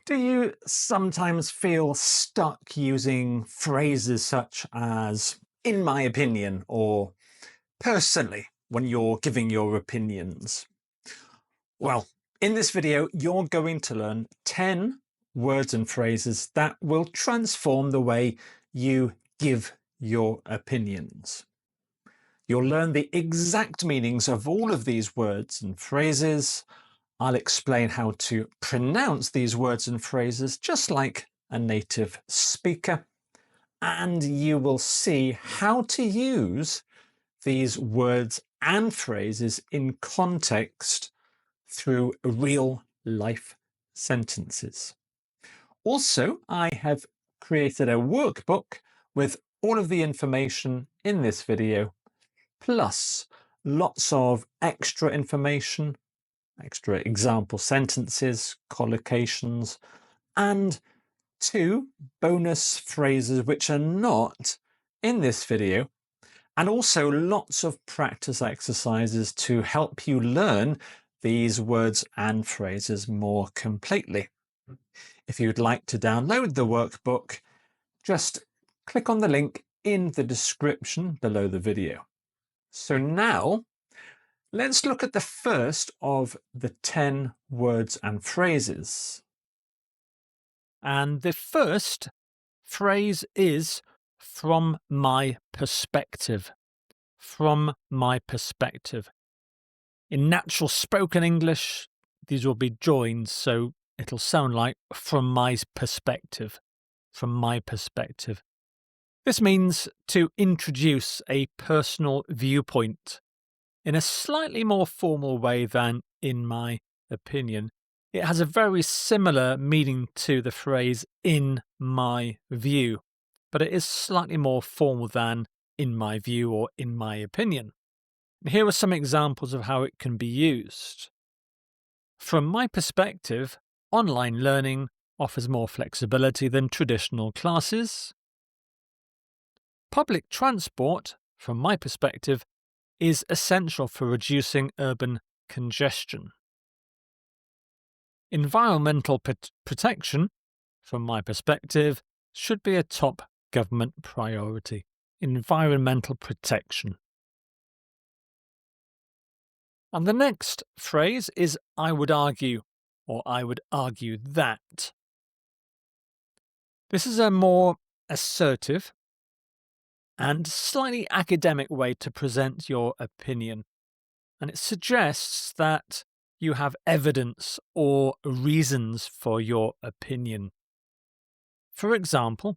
Do you sometimes feel stuck using phrases such as, in my opinion, or personally, when you're giving your opinions? Well, in this video, you're going to learn 10 words and phrases that will transform the way you give your opinions. You'll learn the exact meanings of all of these words and phrases. I'll explain how to pronounce these words and phrases just like a native speaker, and you will see how to use these words and phrases in context through real life sentences. Also, I have created a workbook with all of the information in this video, plus lots of extra information, extra example sentences, collocations, and 2 bonus phrases which are not in this video, and also lots of practice exercises to help you learn these words and phrases more completely. If you'd like to download the workbook, just click on the link in the description below the video. So now, let's look at the first of the 10 words and phrases. And the first phrase is from my perspective. From my perspective. In natural spoken English, these will be joined, so it'll sound like from my perspective. From my perspective. This means to introduce a personal viewpoint in a slightly more formal way than in my opinion. It has a very similar meaning to the phrase in my view, but it is slightly more formal than in my view or in my opinion. Here are some examples of how it can be used. From my perspective, online learning offers more flexibility than traditional classes. Public transport, from my perspective, is essential for reducing urban congestion. Environmental protection, from my perspective, should be a top government priority. Environmental protection. And the next phrase is I would argue, or I would argue that. This is a more assertive and slightly academic way to present your opinion, and it suggests that you have evidence or reasons for your opinion. For example,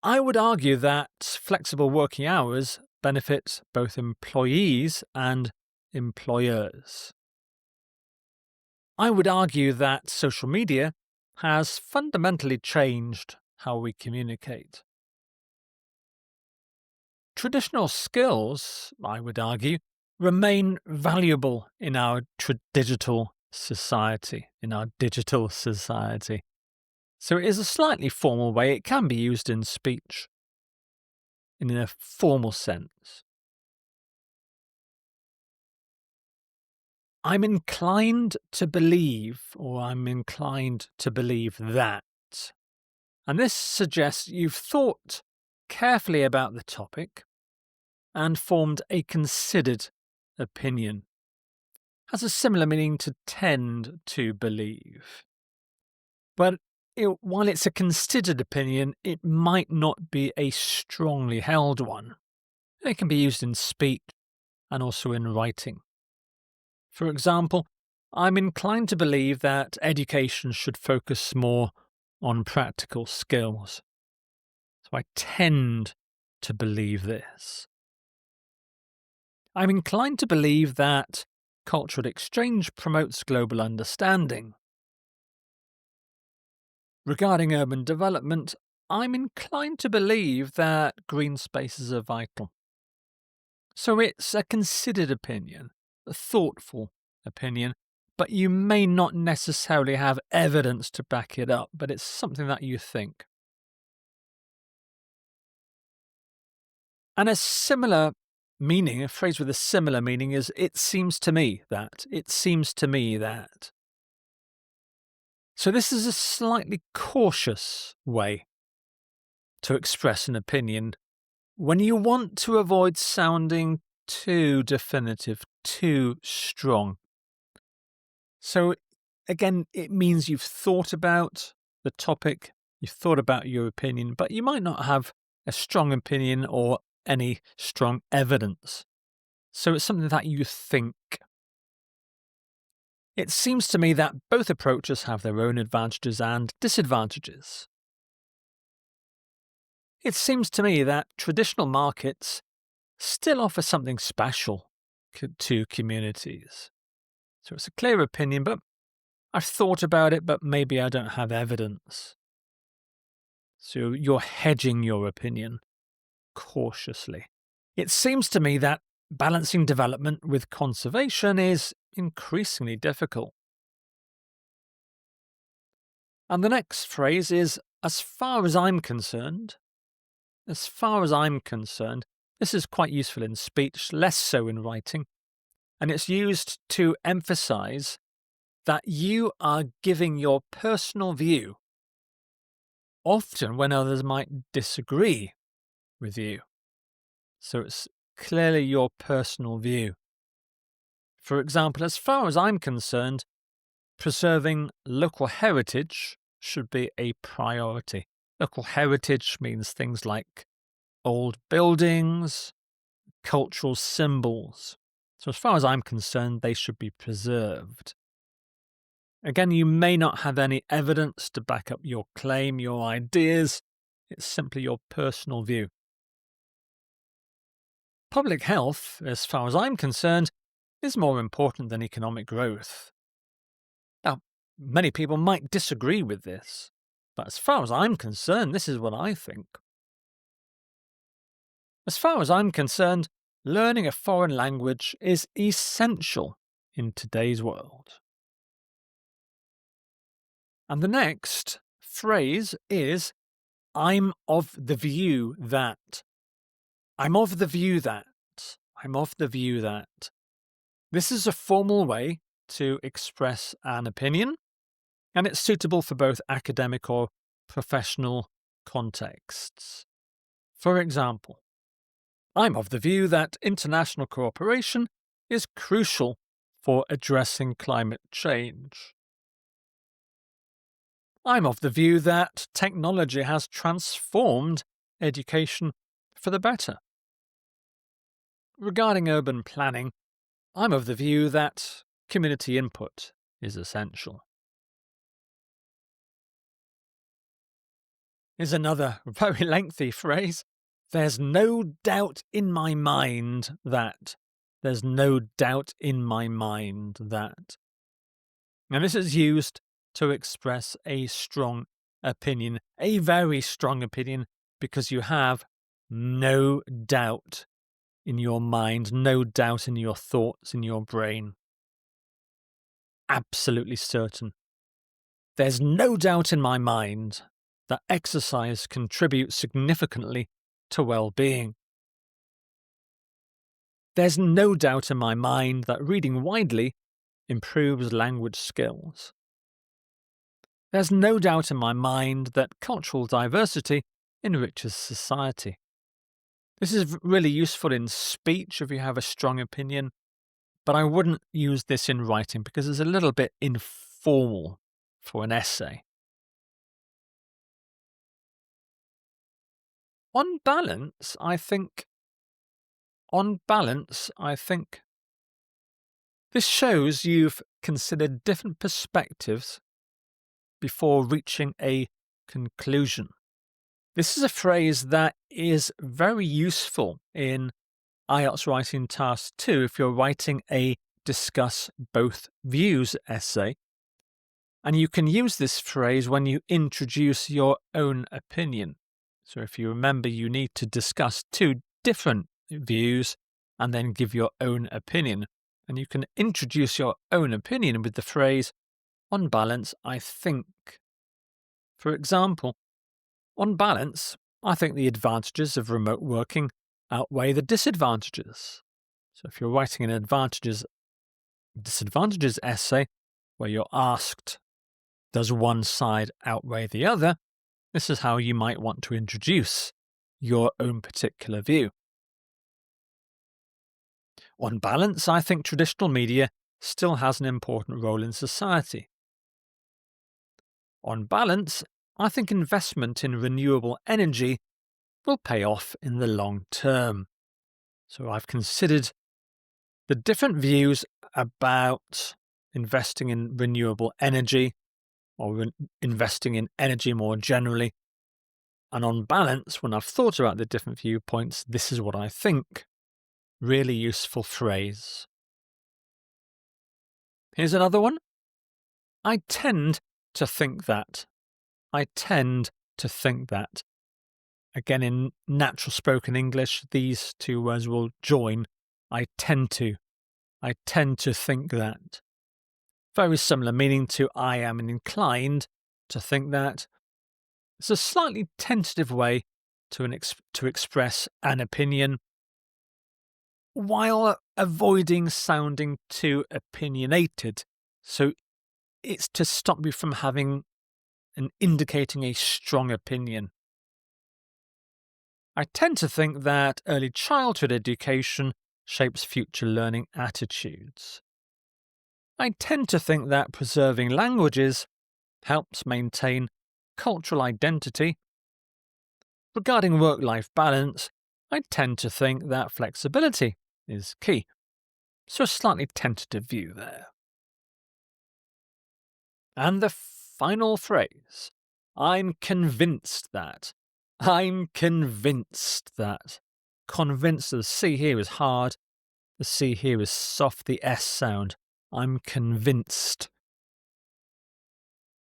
I would argue that flexible working hours benefit both employees and employers. I would argue that social media has fundamentally changed how we communicate. Traditional skills, I would argue, remain valuable in our digital society. So it is a slightly formal way. It can be used in speech in a formal sense. I'm inclined to believe, or I'm inclined to believe that. And this suggests you've thought carefully about the topic and formed a considered opinion. Has a similar meaning to tend to believe. But while it's a considered opinion, it might not be a strongly held one. It can be used in speech and also in writing. For example, I'm inclined to believe that education should focus more on practical skills. So I tend to believe this. I'm inclined to believe that cultural exchange promotes global understanding. Regarding urban development, I'm inclined to believe that green spaces are vital. So it's a considered opinion, a thoughtful opinion, but you may not necessarily have evidence to back it up, but it's something that you think. And a similar meaning, a phrase with a similar meaning is it seems to me that. It seems to me that. So this is a slightly cautious way to express an opinion when you want to avoid sounding too definitive, too strong. So again, it means you've thought about the topic, you've thought about your opinion, but you might not have a strong opinion or any strong evidence. So it's something that you think. It seems to me that both approaches have their own advantages and disadvantages. It seems to me that traditional markets still offer something special to communities. So it's a clear opinion, but I've thought about it, but maybe I don't have evidence. So you're hedging your opinion cautiously. It seems to me that balancing development with conservation is increasingly difficult. And the next phrase is, as far as I'm concerned. As far as I'm concerned, this is quite useful in speech, less so in writing, and it's used to emphasize that you are giving your personal view, often when others might disagree with you. So it's clearly your personal view. For example, as far as I'm concerned, preserving local heritage should be a priority. Local heritage means things like old buildings, cultural symbols. So as far as I'm concerned, they should be preserved. Again, you may not have any evidence to back up your claim, your ideas. It's simply your personal view. Public health, as far as I'm concerned, is more important than economic growth. Now, many people might disagree with this, but as far as I'm concerned, this is what I think. As far as I'm concerned, learning a foreign language is essential in today's world. And the next phrase is, I'm of the view that. I'm of the view that. I'm of the view that. This is a formal way to express an opinion, and it's suitable for both academic or professional contexts. For example, I'm of the view that international cooperation is crucial for addressing climate change. I'm of the view that technology has transformed education for the better. Regarding urban planning, I'm of the view that community input is essential. Is another very lengthy phrase. There's no doubt in my mind that. There's no doubt in my mind that. And this is used to express a strong opinion, a very strong opinion, because you have no doubt in your mind, no doubt in your thoughts, in your brain. Absolutely certain. There's no doubt in my mind that exercise contributes significantly to well-being. There's no doubt in my mind that reading widely improves language skills. There's no doubt in my mind that cultural diversity enriches society. This is really useful in speech if you have a strong opinion, but I wouldn't use this in writing because it's a little bit informal for an essay. On balance, I think this shows you've considered different perspectives before reaching a conclusion. This is a phrase that is very useful in IELTS Writing Task 2 if you're writing a discuss both views essay. And you can use this phrase when you introduce your own opinion. So if you remember, you need to discuss two different views and then give your own opinion. And you can introduce your own opinion with the phrase, on balance, I think. For example, on balance, I think the advantages of remote working outweigh the disadvantages. So if you're writing an disadvantages essay where you're asked Does one side outweigh the other? This is how you might want to introduce your own particular view. On balance, I think traditional media still has an important role in society. On balance, I think investment in renewable energy will pay off in the long term. So I've considered the different views about investing in renewable energy or investing in energy more generally. And on balance, when I've thought about the different viewpoints, this is what I think. Really useful phrase. Here's another one. I tend to think that. I tend to think that. Again, in natural spoken English, these two words will join. I tend to. I tend to think that. Very similar meaning to I am inclined to think that. It's a slightly tentative way to express an opinion, while avoiding sounding too opinionated. So it's to stop you from having and indicating a strong opinion. I tend to think that early childhood education shapes future learning attitudes. I tend to think that preserving languages helps maintain cultural identity. Regarding work-life balance, I tend to think that flexibility is key. So a slightly tentative view there. And the final phrase, I'm convinced that. I'm convinced that. Convinced, the C here is hard, the C here is soft, the S sound. I'm convinced.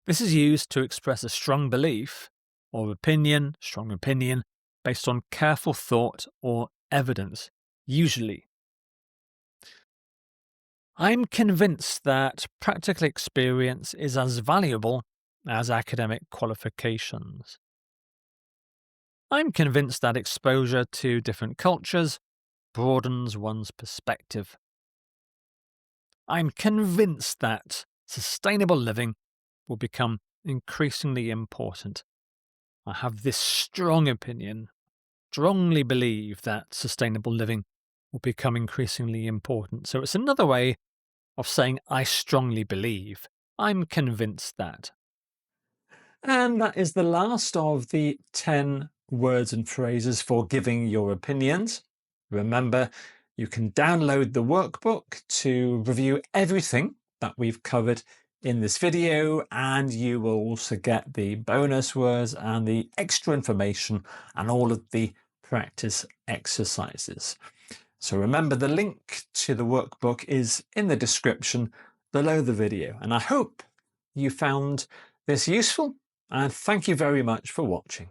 This is used to express a strong belief or opinion, strong opinion, based on careful thought or evidence, usually. I'm convinced that practical experience is as valuable as academic qualifications. I'm convinced that exposure to different cultures broadens one's perspective. I'm convinced that sustainable living will become increasingly important. I have this strong opinion, strongly believe that sustainable living will become increasingly important. So it's another way of saying I strongly believe. I'm convinced that. And that is the last of the 10 words and phrases for giving your opinions. Remember, you can download the workbook to review everything that we've covered in this video, and you will also get the bonus words and the extra information and all of the practice exercises. So remember, the link to the workbook is in the description below the video, and I hope you found this useful, and thank you very much for watching.